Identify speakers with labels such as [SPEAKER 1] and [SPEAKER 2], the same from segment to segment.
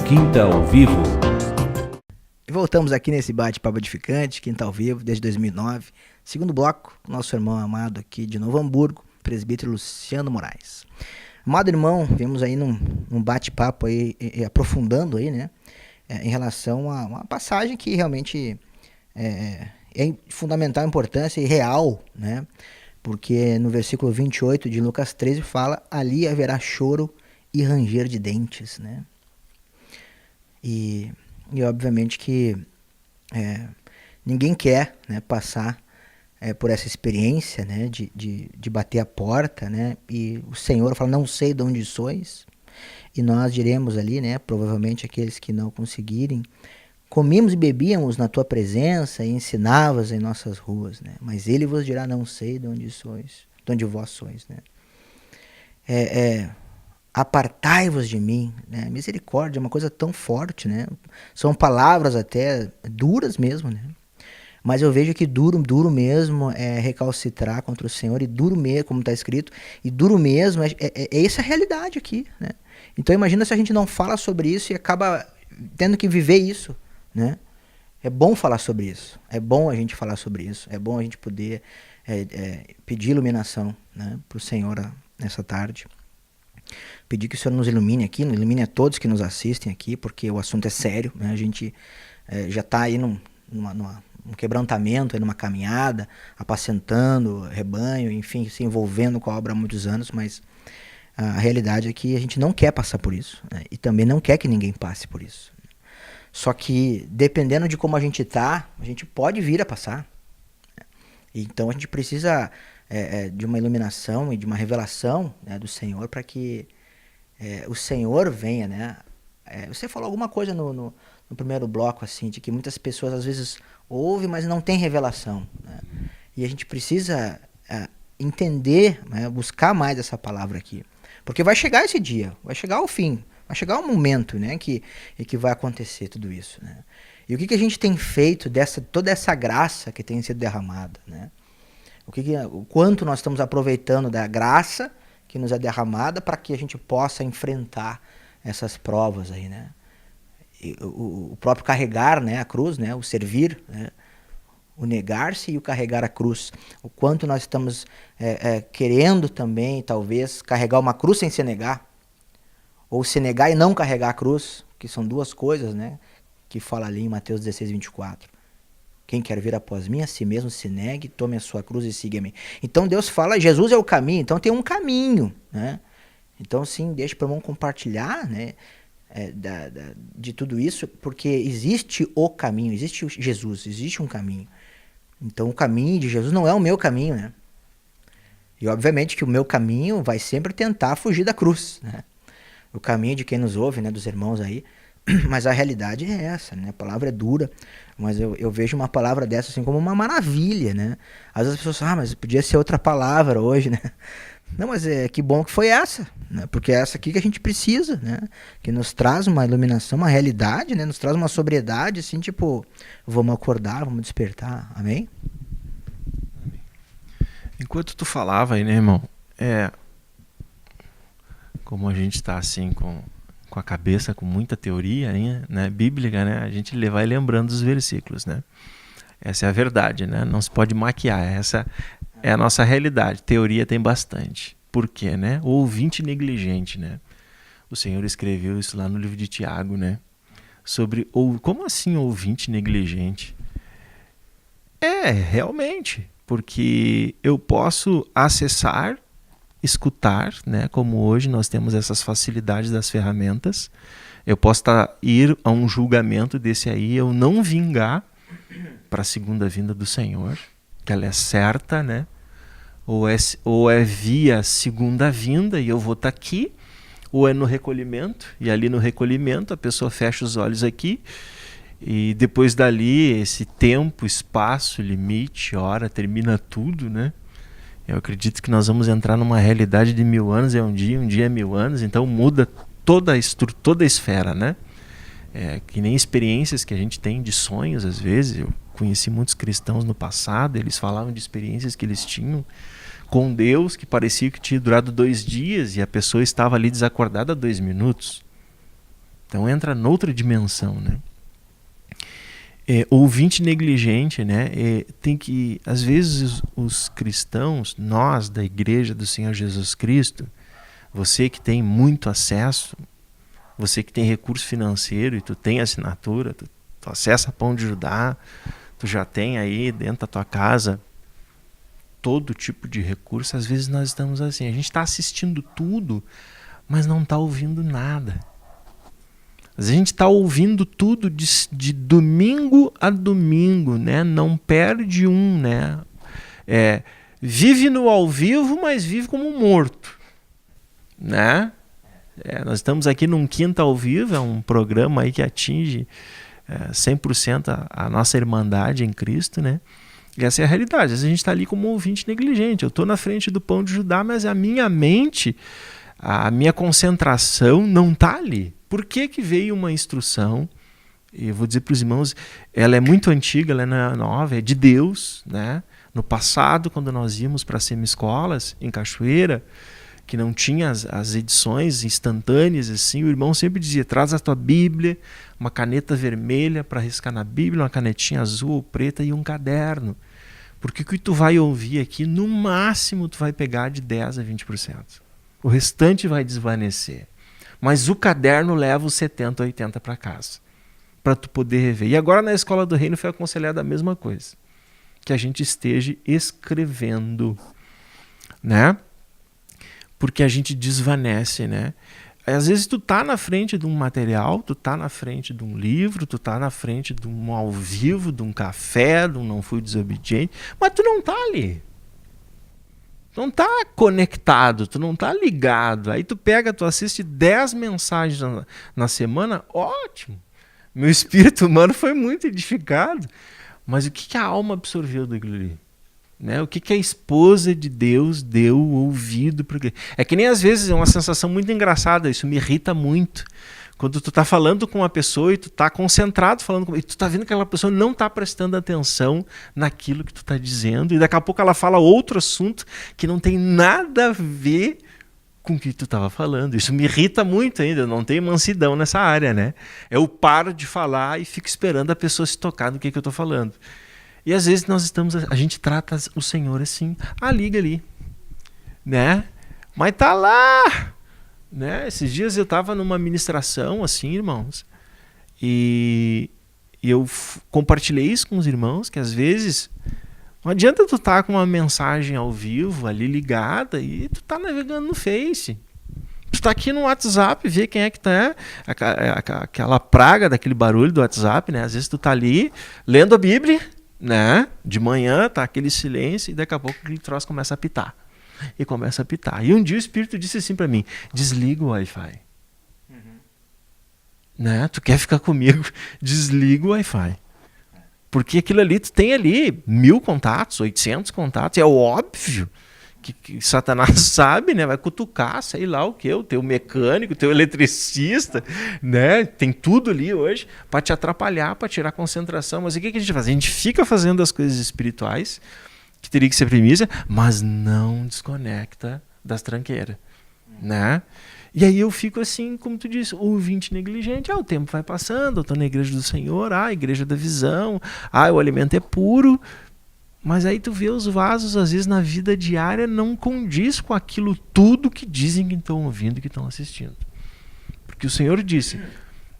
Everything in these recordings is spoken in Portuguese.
[SPEAKER 1] Quinta ao Vivo.
[SPEAKER 2] E voltamos aqui nesse bate-papo edificante, Quinta ao Vivo, desde 2009. Segundo bloco, nosso irmão amado aqui de Novo Hamburgo, presbítero Luciano Moraes. Amado irmão, vemos aí num bate-papo aí, aprofundando aí, né, em relação a uma passagem que realmente é de fundamental importância e real, né, porque no versículo 28 de Lucas 13 fala, ali haverá choro e ranger de dentes, né. E obviamente que ninguém quer, né, passar por essa experiência, né, de bater a porta, né, e o Senhor fala, não sei de onde sois, e nós diremos ali, né, provavelmente aqueles que não conseguirem, comíamos e bebíamos na tua presença e ensinavas em nossas ruas, né, mas ele vos dirá, não sei de onde sois, de onde vós sois, né. Apartai-vos de mim, né? Misericórdia é uma coisa tão forte, né? São palavras até duras mesmo, né? Mas eu vejo que duro mesmo é recalcitrar contra o Senhor, e duro mesmo, como está escrito, e duro mesmo é essa a realidade aqui, né? Então imagina se a gente não fala sobre isso e acaba tendo que viver isso, né? É bom falar sobre isso, é bom a gente falar sobre isso, é bom a gente poder pedir iluminação, né, para o Senhor nessa tarde. Pedir que o Senhor nos ilumine aqui, ilumine a todos que nos assistem aqui, porque o assunto é sério, né? A gente já está aí num quebrantamento, aí numa caminhada, apacentando rebanho, enfim, se envolvendo com a obra há muitos anos, mas a realidade é que a gente não quer passar por isso, né? E também não quer que ninguém passe por isso. Só que, dependendo de como a gente está, a gente pode vir a passar. Então a gente precisa de uma iluminação e de uma revelação, né, do Senhor, para que o Senhor venha, né? Você falou alguma coisa no primeiro bloco, assim, de que muitas pessoas às vezes ouvem, mas não tem revelação, né? E a gente precisa entender, né, buscar mais essa palavra aqui, porque vai chegar esse dia, vai chegar o fim, vai chegar um momento, né, que vai acontecer tudo isso, né? E o que a gente tem feito toda essa graça que tem sido derramada, né? O quanto nós estamos aproveitando da graça que nos é derramada para que a gente possa enfrentar essas provas aí, né? E o próprio carregar, né, a cruz, né, o servir, né, o negar-se e o carregar a cruz. O quanto nós estamos querendo também, talvez, carregar uma cruz sem se negar, ou se negar e não carregar a cruz, que são duas coisas, né, que fala ali em Mateus 16, 24. Quem quer vir após mim, a si mesmo se negue, tome a sua cruz e siga-me. Então Deus fala, Jesus é o caminho, então tem um caminho, né? Então sim, deixa para o irmão compartilhar, né, de tudo isso, porque existe o caminho, existe Jesus, existe um caminho. Então o caminho de Jesus não é o meu caminho, né? E obviamente que o meu caminho vai sempre tentar fugir da cruz, né? O caminho de quem nos ouve, né, dos irmãos aí, mas a realidade é essa, né? A palavra é dura, mas eu vejo uma palavra dessa assim como uma maravilha, né? Às vezes as pessoas falam, mas podia ser outra palavra hoje, né? Não, mas que bom que foi essa, né? Porque é essa aqui que a gente precisa, né? Que nos traz uma iluminação, uma realidade, né? Nos traz uma sobriedade, assim, tipo, vamos acordar, vamos despertar, amém?
[SPEAKER 3] Enquanto tu falava aí, né, irmão? Como a gente tá assim com a cabeça com muita teoria, né, bíblica, né, a gente vai lembrando dos versículos, né? Essa é a verdade, né? Não se pode maquiar, essa é a nossa realidade. Teoria tem bastante. Por quê, né? O ouvinte negligente, né? O Senhor escreveu isso lá no livro de Tiago, né? Sobre, como assim ouvinte negligente? Realmente, porque eu posso acessar, escutar, né, como hoje nós temos essas facilidades das ferramentas, eu posso ir a um julgamento desse aí, eu não vingar para a segunda vinda do Senhor, que ela é certa, né? Ou é via segunda vinda e eu vou estar aqui, ou é no recolhimento, e ali no recolhimento a pessoa fecha os olhos aqui, e depois dali esse tempo, espaço, limite, hora, termina tudo, né? Eu acredito que nós vamos entrar numa realidade de 1000 anos é um dia é 1000 anos, então muda toda a esfera, né? Que nem experiências que a gente tem de sonhos, às vezes. Eu conheci muitos cristãos no passado, eles falavam de experiências que eles tinham com Deus, que parecia que tinha durado 2 dias e a pessoa estava ali desacordada há 2 minutos. Então entra noutra dimensão, né? Ouvinte negligente, né? Tem que, às vezes, os cristãos, nós da Igreja do Senhor Jesus Cristo, você que tem muito acesso, você que tem recurso financeiro e tu tem assinatura, tu acessa Pão de Judá, tu já tem aí dentro da tua casa todo tipo de recurso. Às vezes nós estamos assim, a gente está assistindo tudo, mas não está ouvindo nada. A gente está ouvindo tudo de domingo a domingo, né? Não perde um, né? Vive no ao vivo, mas vive como um morto, né? Nós estamos aqui num Quinta ao Vivo, é um programa aí que atinge 100% a nossa irmandade em Cristo, né? E essa é a realidade. Às vezes a gente está ali como um ouvinte negligente. Eu estou na frente do Pão de Judá, mas a minha mente, a minha concentração não está ali. Por que veio uma instrução? E eu vou dizer para os irmãos, ela é muito antiga, ela não é nova, é de Deus, né? No passado, quando nós íamos para semi-escolas em Cachoeira, que não tinha as edições instantâneas, assim, o irmão sempre dizia, traz a tua Bíblia, uma caneta vermelha para riscar na Bíblia, uma canetinha azul ou preta e um caderno. Porque o que tu vai ouvir aqui, no máximo tu vai pegar de 10% a 20%. O restante vai desvanecer. Mas o caderno leva os 70%, 80% para casa, para tu poder rever. E agora na Escola do Reino foi aconselhada a mesma coisa, que a gente esteja escrevendo, né? Porque a gente desvanece, né? Às vezes tu tá na frente de um material, tu tá na frente de um livro, tu tá na frente de um ao vivo, de um café, de um Não Fui Desobediente, mas tu não tá ali. Não tá conectado, tu não tá ligado. Aí tu pega, tu assiste 10 mensagens na semana, ótimo. Meu espírito humano foi muito edificado. Mas o que a alma absorveu daquilo ali? Né? O que a esposa de Deus deu ouvido para aquilo? É que nem às vezes é uma sensação muito engraçada, isso me irrita muito. Quando tu tá falando com uma pessoa e tu tá concentrado falando e tu tá vendo que aquela pessoa não tá prestando atenção naquilo que tu tá dizendo e daqui a pouco ela fala outro assunto que não tem nada a ver com o que tu tava falando. Isso me irrita muito ainda, eu não tenho mansidão nessa área, né? Eu paro de falar e fico esperando a pessoa se tocar no que eu tô falando. E às vezes a gente trata o Senhor assim, liga ali, né? Mas tá lá, né? Esses dias eu estava numa ministração assim, irmãos, e eu compartilhei isso com os irmãos, que às vezes não adianta tu estar com uma mensagem ao vivo ali ligada e tu tá navegando no Face. Tu tá aqui no WhatsApp, vê quem é que tá, aquela praga daquele barulho do WhatsApp, né? Às vezes tu tá ali lendo a Bíblia, né? De manhã tá aquele silêncio e daqui a pouco aquele troço começa a apitar. E começa a apitar. E um dia o Espírito disse assim para mim, desliga o Wi-Fi. Né? Tu quer ficar comigo? Desliga o Wi-Fi. Porque aquilo ali, tu tem ali 1000 contatos, 800 contatos, é óbvio que Satanás sabe, né? Vai cutucar, sei lá o que, o teu mecânico, o teu eletricista, né? Tem tudo ali hoje para te atrapalhar, para tirar a concentração. Mas o que a gente faz? A gente fica fazendo as coisas espirituais, que teria que ser primícia, mas não desconecta das tranqueiras, né? E aí eu fico assim, como tu disse, ouvinte negligente. O tempo vai passando, eu estou na igreja do Senhor, a igreja da visão, o alimento é puro. Mas aí tu vê os vasos, às vezes, na vida diária, não condiz com aquilo tudo que dizem que estão ouvindo e que estão assistindo. Porque o Senhor disse,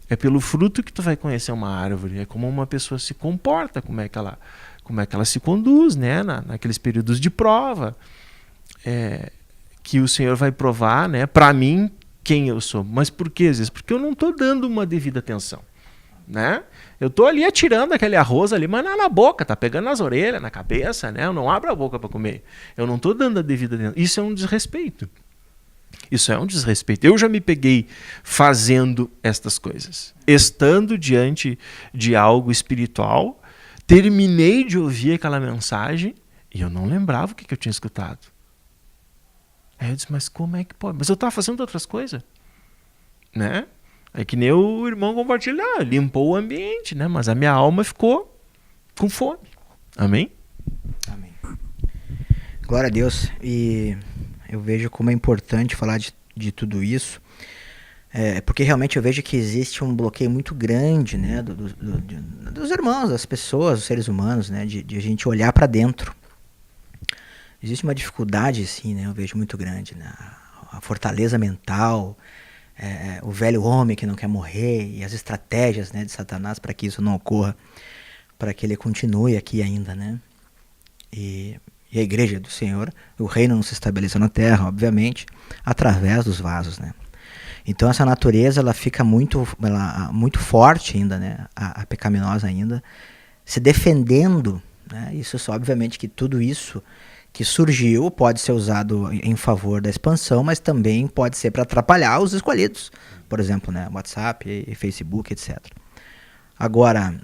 [SPEAKER 3] é pelo fruto que tu vai conhecer uma árvore, é como uma pessoa se comporta, como é que ela se conduz, né? Naqueles períodos de prova, que o Senhor vai provar, né? Para mim, quem eu sou. Mas por quê? Às vezes, porque eu não estou dando uma devida atenção. Né? Eu tô ali atirando aquele arroz ali, mas não na boca, tá pegando nas orelhas, na cabeça, né? Eu não abro a boca para comer. Eu não tô dando a devida atenção. Isso é um desrespeito. Isso é um desrespeito. Eu já me peguei fazendo estas coisas. Estando diante de algo espiritual, terminei de ouvir aquela mensagem e eu não lembrava o que eu tinha escutado. Aí eu disse, mas como é que pode? Mas eu estava fazendo outras coisas, né? É que nem o irmão compartilhar, limpou o ambiente, né? Mas a minha alma ficou com fome. Amém?
[SPEAKER 2] Amém. Glória a Deus. E eu vejo como é importante falar de tudo isso. Porque realmente eu vejo que existe um bloqueio muito grande, né, dos irmãos, das pessoas, dos seres humanos, né, de a gente olhar para dentro. Existe uma dificuldade, assim, né, eu vejo muito grande, né, a fortaleza mental, o velho homem que não quer morrer e as estratégias, né, de Satanás para que isso não ocorra, para que ele continue aqui ainda, né, e a igreja do Senhor, o reino não se estabeleceu na terra, obviamente, através dos vasos, né. Então essa natureza ela fica muito forte ainda, né, a pecaminosa ainda, se defendendo, né, isso só, obviamente que tudo isso que surgiu pode ser usado em favor da expansão, mas também pode ser para atrapalhar os escolhidos, por exemplo, né, WhatsApp, e Facebook, etc. Agora,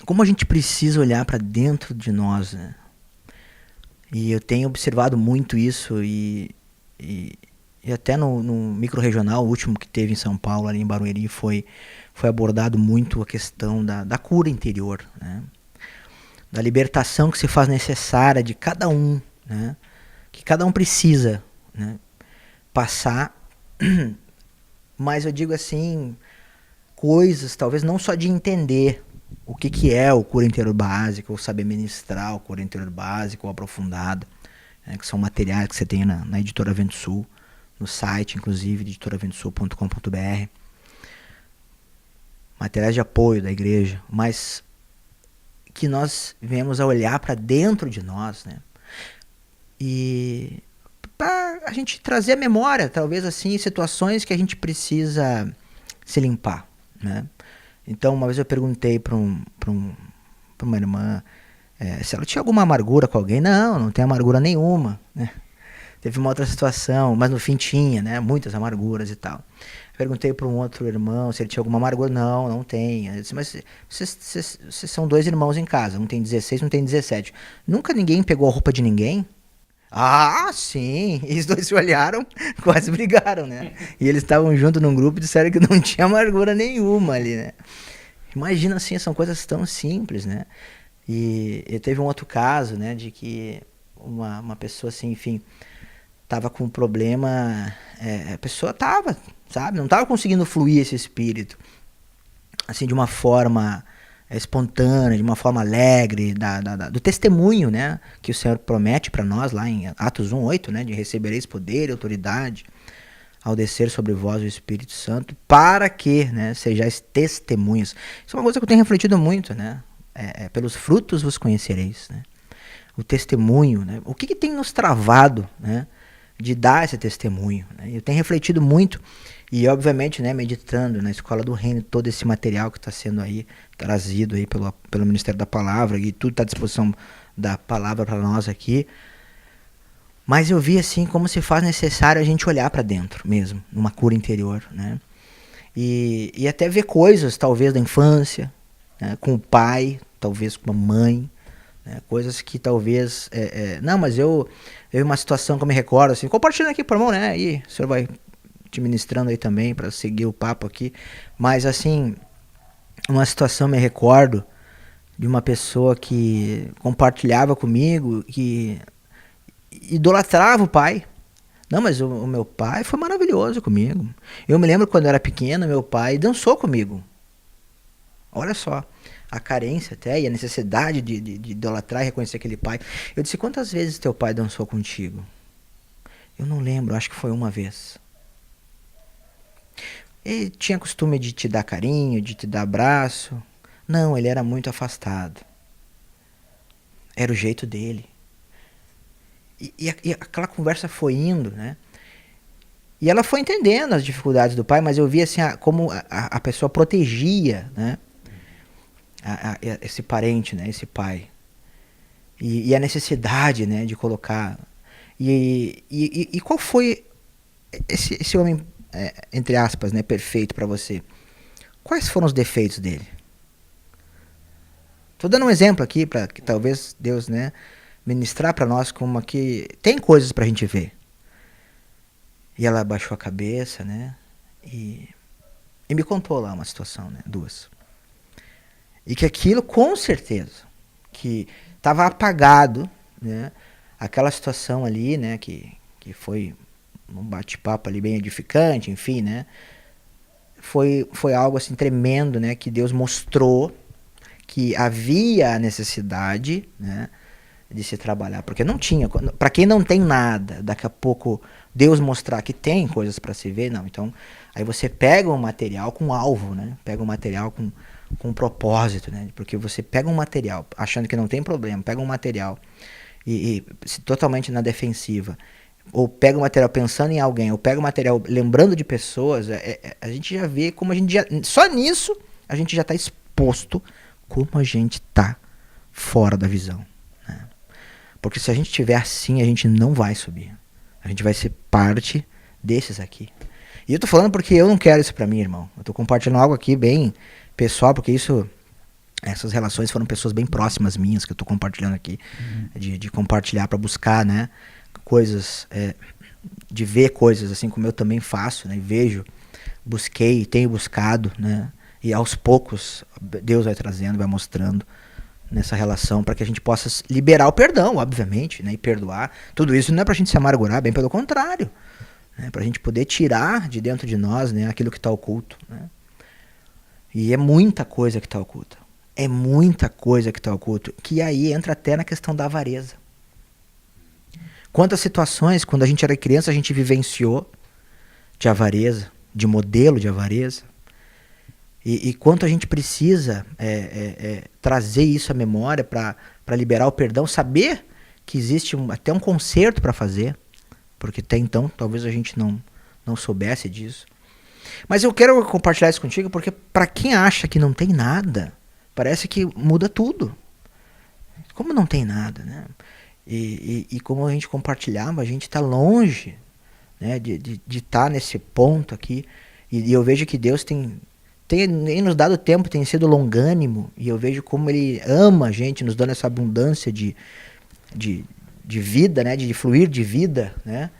[SPEAKER 2] como a gente precisa olhar para dentro de nós, né? E eu tenho observado muito isso e até no micro-regional, o último que teve em São Paulo, ali em Barueri, foi abordado muito a questão da cura interior, né? Da libertação que se faz necessária de cada um, né? Que cada um precisa, né, passar, mas eu digo assim, coisas, talvez não só de entender o que é o cura interior básico, ou saber ministrar o cura interior básico ou aprofundado, né, que são materiais que você tem na editora Vento Sul, no site, inclusive, editoraventosul.com.br, materiais de apoio da igreja, mas que nós viemos a olhar para dentro de nós, né? E para a gente trazer à memória, talvez assim, situações que a gente precisa se limpar, né? Então, uma vez eu perguntei para uma irmã se ela tinha alguma amargura com alguém. Não tem amargura nenhuma, né? Teve uma outra situação, mas no fim tinha, né? Muitas amarguras e tal. Perguntei para um outro irmão se ele tinha alguma amargura. Não tem. Eu disse, mas vocês são 2 irmãos em casa, um tem 16, um tem 17. Nunca ninguém pegou a roupa de ninguém? Ah, sim. E os 2 se olharam, quase brigaram, né? E eles estavam juntos num grupo e disseram que não tinha amargura nenhuma ali, né? Imagina assim, são coisas tão simples, né? E teve um outro caso, né, de que uma pessoa assim, enfim, tava com um problema, a pessoa tava, sabe, não tava conseguindo fluir esse espírito, assim, de uma forma espontânea, de uma forma alegre, do testemunho, né, que o Senhor promete para nós lá em Atos 1:8, né, de recebereis poder e autoridade ao descer sobre vós o Espírito Santo, para que, né, sejais testemunhas. Isso é uma coisa que eu tenho refletido muito, né, pelos frutos vos conhecereis, né, o testemunho, né, o que tem nos travado, né, de dar esse testemunho, né? Eu tenho refletido muito e, obviamente, né, meditando na Escola do Reino, todo esse material que está sendo aí trazido aí pelo Ministério da Palavra, e tudo está à disposição da Palavra para nós aqui. Mas eu vi assim como se faz necessário a gente olhar para dentro mesmo, numa cura interior, né? E até ver coisas, talvez, da infância, né, com o pai, talvez com a mãe, né, coisas que talvez... não, mas eu uma situação que eu me recordo, assim, compartilhando aqui por mão, né, e o senhor vai te ministrando aí também para seguir o papo aqui, mas assim, uma situação me recordo de uma pessoa que compartilhava comigo, que idolatrava o pai. Não, mas o meu pai foi maravilhoso comigo. Eu me lembro quando eu era pequeno, meu pai dançou comigo. Olha só, a carência até e a necessidade de idolatrar e reconhecer aquele pai. Eu disse, quantas vezes teu pai dançou contigo? Eu não lembro, acho que foi uma vez. Ele tinha costume de te dar carinho, de te dar abraço. Não, ele era muito afastado. Era o jeito dele. E aquela conversa foi indo, né? E ela foi entendendo as dificuldades do pai, mas eu vi assim, como a pessoa protegia, né? Esse parente, né? Esse pai. E a necessidade, né? De colocar... E qual foi esse homem, entre aspas, né? Perfeito para você? Quais foram os defeitos dele? Tô dando um exemplo aqui para que talvez Deus, né? Ministrar para nós como que tem coisas pra gente ver. E ela abaixou a cabeça, né? E me contou lá uma situação, né? 2. E que aquilo, com certeza, que estava apagado, né? Aquela situação ali, né? Que foi num bate-papo ali bem edificante, enfim, né? Foi algo assim tremendo, né? Que Deus mostrou que havia a necessidade, né, de se trabalhar, porque não tinha, para quem não tem nada, daqui a pouco Deus mostrar que tem coisas para se ver, não. Então, aí você pega um material com alvo, né? Pega um material com um propósito, né? Porque você pega um material achando que não tem problema, pega um material e totalmente na defensiva, ou pega o material pensando em alguém, ou pega o material lembrando de pessoas, a gente já vê como a gente já, só nisso a gente já está exposto como a gente está fora da visão, né? Porque se a gente estiver assim, a gente não vai subir. A gente vai ser parte desses aqui. E eu tô falando porque eu não quero isso pra mim, irmão. Eu tô compartilhando algo aqui bem pessoal, porque essas relações foram pessoas bem próximas minhas que eu tô compartilhando aqui, de compartilhar para buscar, né, coisas, de ver coisas assim como eu também faço, né, vejo, busquei, tenho buscado, né, e aos poucos Deus vai trazendo, vai mostrando nessa relação para que a gente possa liberar o perdão, obviamente, né, e perdoar. Tudo isso não é pra gente se amargurar, bem pelo contrário, né, pra gente poder tirar de dentro de nós, né, aquilo que está oculto, né. E é muita coisa que está oculta. É muita coisa que está oculta, que aí entra até na questão da avareza. Quantas situações, quando a gente era criança, a gente vivenciou de avareza, de modelo de avareza, e quanto a gente precisa trazer isso à memória para liberar o perdão, saber que existe até um conserto para fazer, porque até então talvez a gente não soubesse disso. Mas eu quero compartilhar isso contigo porque para quem acha que não tem nada, parece que muda tudo. Como não tem nada, né? E como a gente compartilhava, a gente está longe, né, de estar nesse ponto aqui. E eu vejo que Deus tem nos dado tempo, tem sido longânimo, e eu vejo como Ele ama a gente, nos dando essa abundância de vida, né, de fluir de vida, né,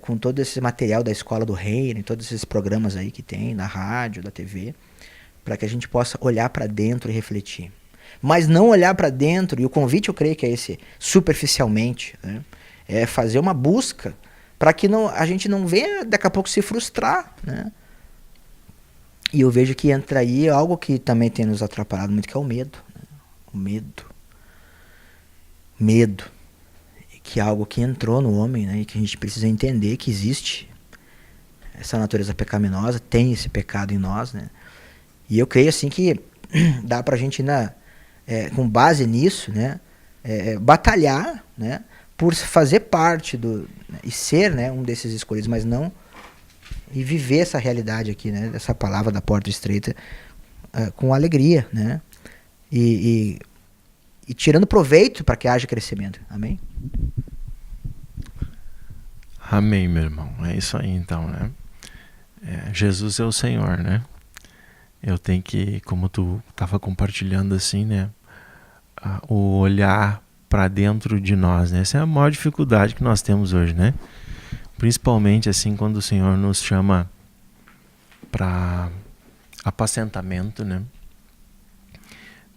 [SPEAKER 2] com todo esse material da Escola do Reino, todos esses programas aí que tem, na rádio, da TV, para que a gente possa olhar para dentro e refletir. Mas não olhar para dentro, e o convite eu creio que é esse, superficialmente, né, é fazer uma busca para que a gente não venha daqui a pouco se frustrar, né. E eu vejo que entra aí algo que também tem nos atrapalhado muito, que é o medo, né? O medo, que é algo que entrou no homem, né? E que a gente precisa entender que existe essa natureza pecaminosa, tem esse pecado em nós, né? E eu creio assim que dá pra gente, com base nisso, né, batalhar, né, por fazer parte e ser, né, um desses escolhidos, mas não e viver essa realidade aqui, né, dessa palavra da porta estreita, com alegria, né, e tirando proveito para que haja crescimento. Amém?
[SPEAKER 3] Amém, meu irmão. É isso aí, então, né? Jesus é o Senhor, né? Eu tenho que, como tu estava compartilhando assim, né, o olhar para dentro de nós, né? Essa é a maior dificuldade que nós temos hoje, né? Principalmente assim quando o Senhor nos chama para apacentamento, né?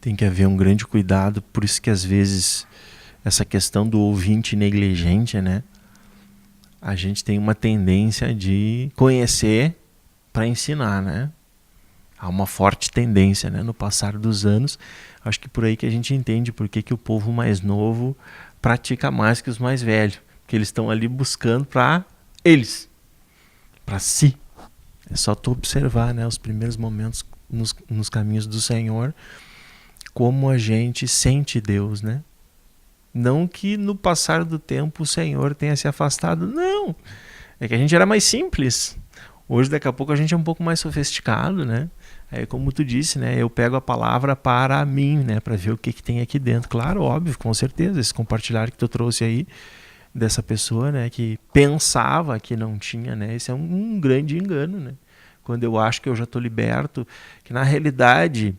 [SPEAKER 3] Tem que haver um grande cuidado, por isso que às vezes essa questão do ouvinte negligente, né? A gente tem uma tendência de conhecer para ensinar, né? Há uma forte tendência, né? No passar dos anos, acho que por aí que a gente entende por que o povo mais novo pratica mais que os mais velhos. Que eles estão ali buscando para eles, para si. É só tu observar, né, os primeiros momentos nos caminhos do Senhor, como a gente sente Deus, né? Não que no passar do tempo o Senhor tenha se afastado, não. É que a gente era mais simples. Hoje, daqui a pouco, a gente é um pouco mais sofisticado, né? É como tu disse, né? Eu pego a palavra para mim, né? Para ver o que tem aqui dentro. Claro, óbvio, com certeza. Esse compartilhar que tu trouxe aí, dessa pessoa, né, que pensava que não tinha, né, esse é um grande engano, né, quando eu acho que eu já estou liberto, que na realidade,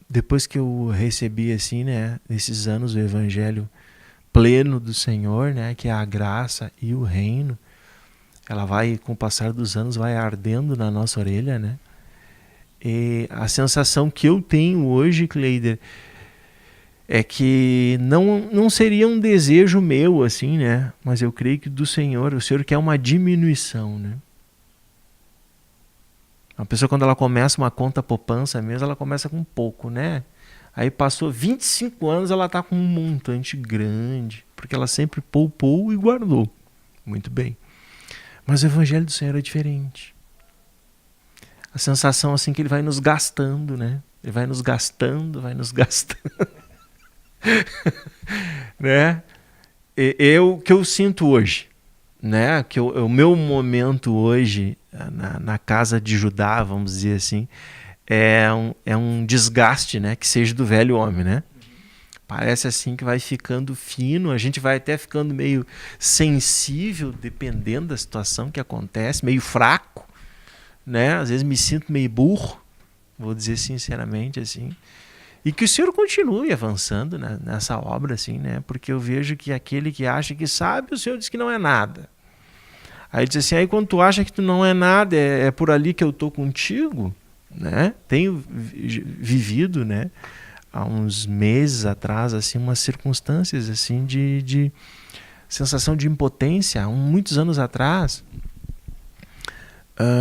[SPEAKER 3] depois que eu recebi assim, né, nesses anos o evangelho pleno do Senhor, né, que é a graça e o reino, ela vai, com o passar dos anos, vai ardendo na nossa orelha, né, e a sensação que eu tenho hoje, Cleider, é que não seria um desejo meu, assim, né? Mas eu creio que do Senhor, o Senhor quer uma diminuição, né? A pessoa, quando ela começa uma conta poupança mesmo, ela começa com pouco, né? Aí passou 25 anos, ela está com um montante grande, porque ela sempre poupou e guardou. Muito bem. Mas o Evangelho do Senhor é diferente. A sensação assim que ele vai nos gastando, né? Ele vai nos gastando, né? O que eu sinto hoje, né? O meu momento hoje na casa de Judá, vamos dizer assim, é um desgaste, né? Que seja do velho homem, né? Parece assim que vai ficando fino, a gente vai até ficando meio sensível, dependendo da situação que acontece, meio fraco, né? Às vezes me sinto meio burro, vou dizer sinceramente assim. E que o Senhor continue avançando, né, nessa obra, assim, né? Porque eu vejo que aquele que acha que sabe, o Senhor diz que não é nada. Aí diz assim, aí quando tu acha que tu não é nada, é por ali que eu estou contigo, né? Tenho vivido, né, há uns meses atrás, assim, umas circunstâncias assim de sensação de impotência. Há muitos anos atrás,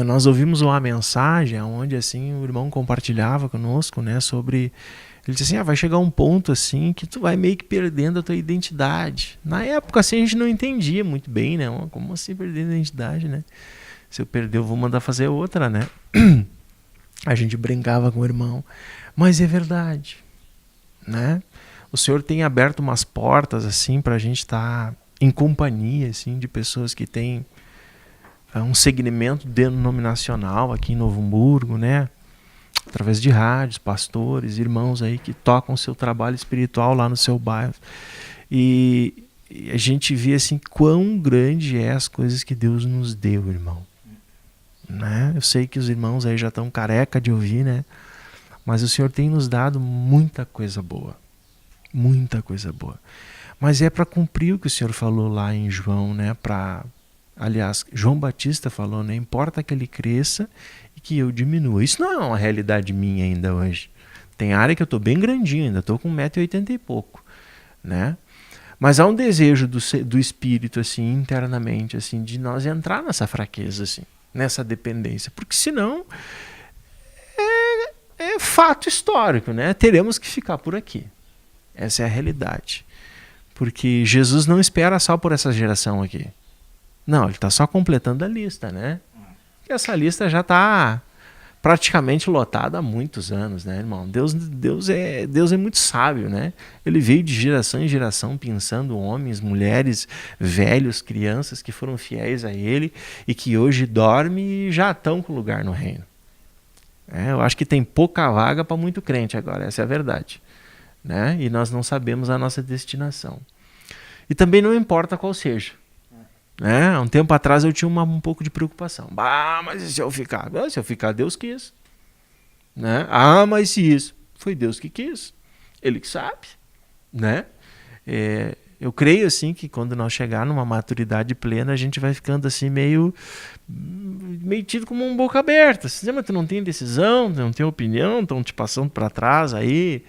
[SPEAKER 3] nós ouvimos uma mensagem onde assim o irmão compartilhava conosco, né, sobre... Ele disse assim, vai chegar um ponto assim que tu vai meio que perdendo a tua identidade. Na época assim a gente não entendia muito bem, né? Como assim perder a identidade, né? Se eu perder eu vou mandar fazer outra, né? A gente brincava com o irmão. Mas é verdade, né? O Senhor tem aberto umas portas assim para a gente estar em companhia assim, de pessoas que têm um segmento denominacional aqui em Novo Hamburgo, né? Através de rádios, pastores, irmãos aí que tocam o seu trabalho espiritual lá no seu bairro. E a gente vê assim quão grande é as coisas que Deus nos deu, irmão. Né? Eu sei que os irmãos aí já estão careca de ouvir, né? Mas o Senhor tem nos dado muita coisa boa. Muita coisa boa. Mas é para cumprir o que o Senhor falou lá em João, né? Aliás, João Batista falou, né? Importa que ele cresça e que eu diminua. Isso não é uma realidade minha ainda hoje. Tem área que eu estou bem grandinho, ainda estou com 1,80 m e pouco, né? Mas há um desejo do Espírito, assim, internamente, assim, de nós entrar nessa fraqueza, assim, nessa dependência. Porque senão é fato histórico, né? Teremos que ficar por aqui. Essa é a realidade. Porque Jesus não espera só por essa geração aqui. Não, ele está só completando a lista, né? E essa lista já está praticamente lotada há muitos anos, né, irmão? Deus é muito sábio, né? Ele veio de geração em geração pensando homens, mulheres, velhos, crianças que foram fiéis a ele e que hoje dormem e já estão com lugar no reino. Eu acho que tem pouca vaga para muito crente agora, essa é a verdade, né? E nós não sabemos a nossa destinação. E também não importa qual seja. Há um tempo atrás eu tinha um pouco de preocupação. Mas e se eu ficar? Se eu ficar, Deus quis. Né? Mas se isso? Foi Deus que quis. Ele que sabe. Né? Eu creio assim que quando nós chegar numa maturidade plena, a gente vai ficando assim meio tido como um boca aberta. Mas tu não tem decisão, tu não tem opinião, estão te passando para trás aí.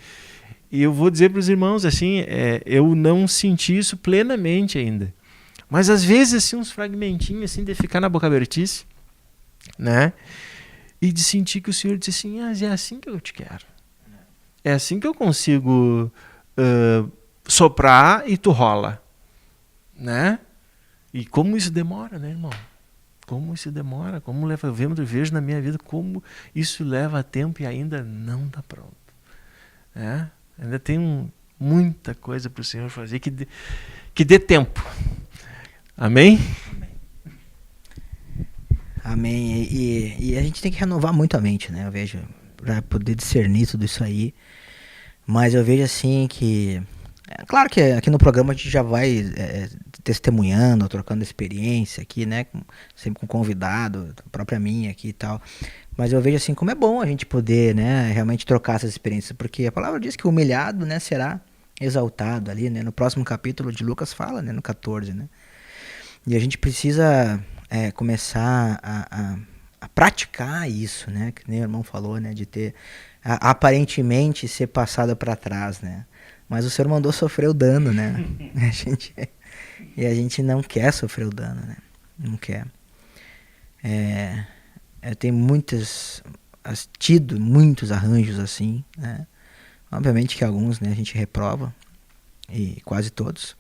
[SPEAKER 3] E eu vou dizer para os irmãos assim, eu não senti isso plenamente ainda. Mas às vezes assim, uns fragmentinhos assim, de ficar na boca abertice, né? E de sentir que o Senhor disse assim, é assim que eu te quero. É assim que eu consigo soprar e tu rola. Né? E como isso demora, né, irmão? Como isso demora, como leva, eu vejo na minha vida como isso leva tempo e ainda não está pronto. Ainda tem muita coisa para o Senhor fazer que dê tempo. Amém?
[SPEAKER 2] Amém. E a gente tem que renovar muito a mente, né? Eu vejo, para poder discernir tudo isso aí. Mas eu vejo assim que... Claro que aqui no programa a gente já vai testemunhando, trocando experiência aqui, né? Sempre com convidado, a própria minha aqui e tal. Mas eu vejo assim como é bom a gente poder, né, realmente trocar essas experiências. Porque a palavra diz que o humilhado, né, será exaltado ali, né? No próximo capítulo de Lucas fala, né? No 14, né? E a gente precisa começar a praticar isso, né? Que nem o irmão falou, né? De ter aparentemente ser passado para trás, né? Mas o Senhor mandou sofrer o dano, né? E a gente não quer sofrer o dano, né? Não quer. Eu tenho tido muitos arranjos assim, né? Obviamente que alguns, né, a gente reprova, e quase todos,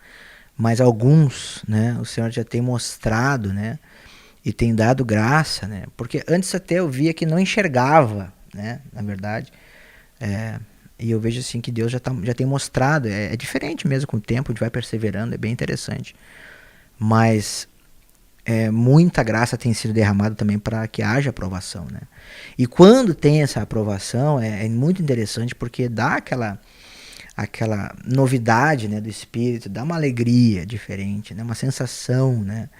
[SPEAKER 2] mas alguns, né, o Senhor já tem mostrado, né, e tem dado graça, né, porque antes até eu via que não enxergava, né, na verdade, e eu vejo assim que Deus já tem mostrado, é diferente mesmo com o tempo, a gente vai perseverando, é bem interessante, mas muita graça tem sido derramada também para que haja aprovação, né? E quando tem essa aprovação é muito interessante porque dá aquela novidade, né, do espírito, dá uma alegria diferente, né, uma sensação, né,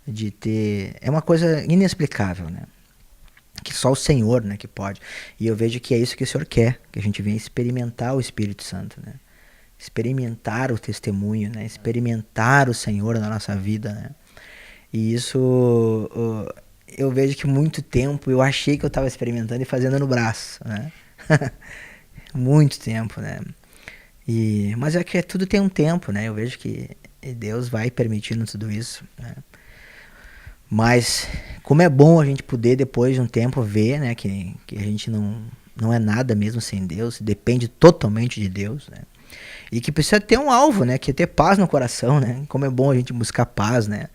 [SPEAKER 2] de ter, é uma coisa inexplicável, né, que só o Senhor, né, que pode. E eu vejo que é isso que o Senhor quer, que a gente venha experimentar o Espírito Santo, né, experimentar o testemunho, né, experimentar o Senhor na nossa vida, né. E isso eu vejo que muito tempo eu achei que eu estava experimentando e fazendo no braço, né? Muito tempo, né? Mas é que tudo tem um tempo, né? Eu vejo que Deus vai permitindo tudo isso, né? Mas como é bom a gente poder depois de um tempo ver, né, que a gente não é nada mesmo sem Deus, depende totalmente de Deus, né? E que precisa ter um alvo, né? Que é ter paz no coração, né? Como é bom a gente buscar paz, né?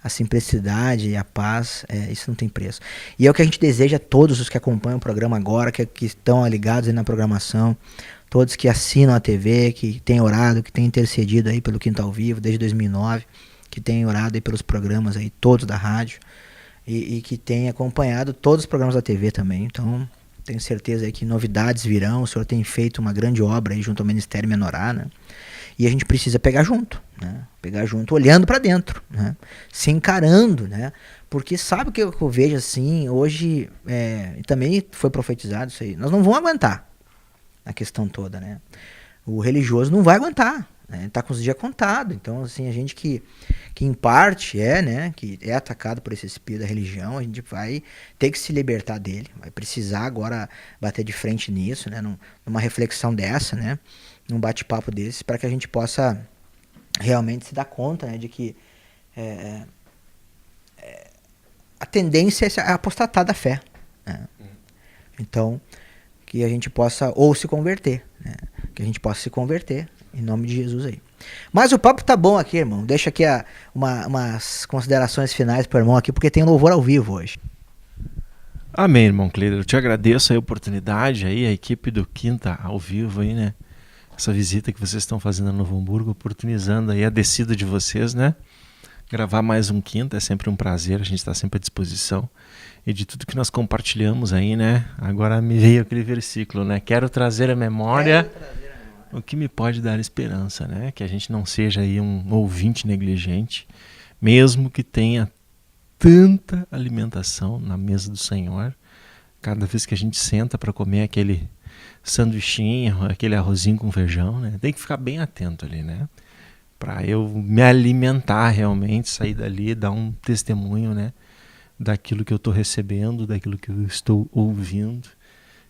[SPEAKER 2] A simplicidade e a paz, isso não tem preço. E é o que a gente deseja a todos os que acompanham o programa agora, que estão ligados aí na programação, todos que assinam a TV, que têm orado, que têm intercedido aí pelo Quinto ao Vivo desde 2009, que têm orado aí pelos programas aí, todos da rádio, e que têm acompanhado todos os programas da TV também. Então, tenho certeza aí que novidades virão, o Senhor tem feito uma grande obra aí junto ao Ministério Menorá, né? E a gente precisa pegar junto, né? Pegar junto, olhando para dentro, né? Se encarando, né? Porque sabe o que eu vejo assim, hoje, e também foi profetizado isso aí, nós não vamos aguentar a questão toda, né? O religioso não vai aguentar, né? Tá com os dias contados. Então, assim, a gente que em parte né? Que é atacado por esse espírito da religião, a gente vai ter que se libertar dele, vai precisar agora bater de frente nisso, né? Numa reflexão dessa, né? Num bate-papo desse, para que a gente possa realmente se dar conta, né, de que a tendência é apostatar da fé, né? Então, que a gente possa ou se converter, né? Que a gente possa se converter em nome de Jesus aí. Mas o papo tá bom aqui, irmão. Deixa aqui umas considerações finais pro irmão aqui, porque tem louvor ao vivo hoje.
[SPEAKER 3] Amém, irmão Cleider. Eu te agradeço a oportunidade aí, a equipe do Quinta ao Vivo aí, né? Essa visita que vocês estão fazendo a Novo Hamburgo, oportunizando aí a descida de vocês, né? Gravar mais um Quinta é sempre um prazer, a gente está sempre à disposição. E de tudo que nós compartilhamos aí, né? Agora me veio aquele versículo, né? Quero trazer à memória o que me pode dar esperança, né? Que a gente não seja aí um ouvinte negligente, mesmo que tenha tanta alimentação na mesa do Senhor. Cada vez que a gente senta para comer aquele sanduichinho, aquele arrozinho com feijão, né? Tem que ficar bem atento ali, né? Para eu me alimentar realmente, sair dali, dar um testemunho, né? Daquilo que eu estou recebendo, daquilo que eu estou ouvindo,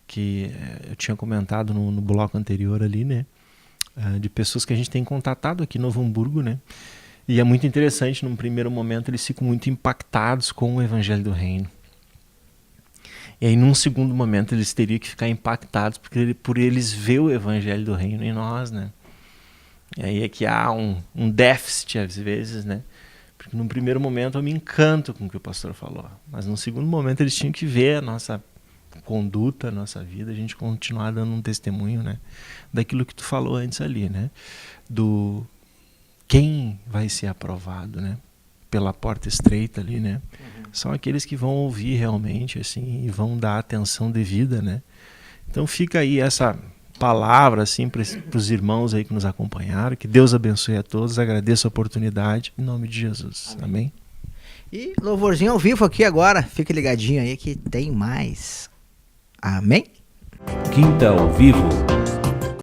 [SPEAKER 3] que eu tinha comentado no bloco anterior ali, né? De pessoas que a gente tem contatado aqui em Novo Hamburgo, né? E é muito interessante, num primeiro momento eles ficam muito impactados com o Evangelho do Reino. E aí, num segundo momento, eles teriam que ficar impactados por eles ver o Evangelho do Reino em nós, né? E aí é que há um déficit, às vezes, né? Porque num primeiro momento eu me encanto com o que o pastor falou. Mas num segundo momento eles tinham que ver a nossa conduta, a nossa vida, a gente continuar dando um testemunho, né? Daquilo que tu falou antes ali, né? Do quem vai ser aprovado, né? Pela porta estreita ali, né? São aqueles que vão ouvir realmente, assim, e vão dar atenção devida, né? Então fica aí essa palavra, assim, para os irmãos aí que nos acompanharam. Que Deus abençoe a todos. Agradeço a oportunidade. Em nome de Jesus. Amém?
[SPEAKER 2] E louvorzinho ao vivo aqui agora. Fique ligadinho aí que tem mais. Amém?
[SPEAKER 1] Quinta ao Vivo.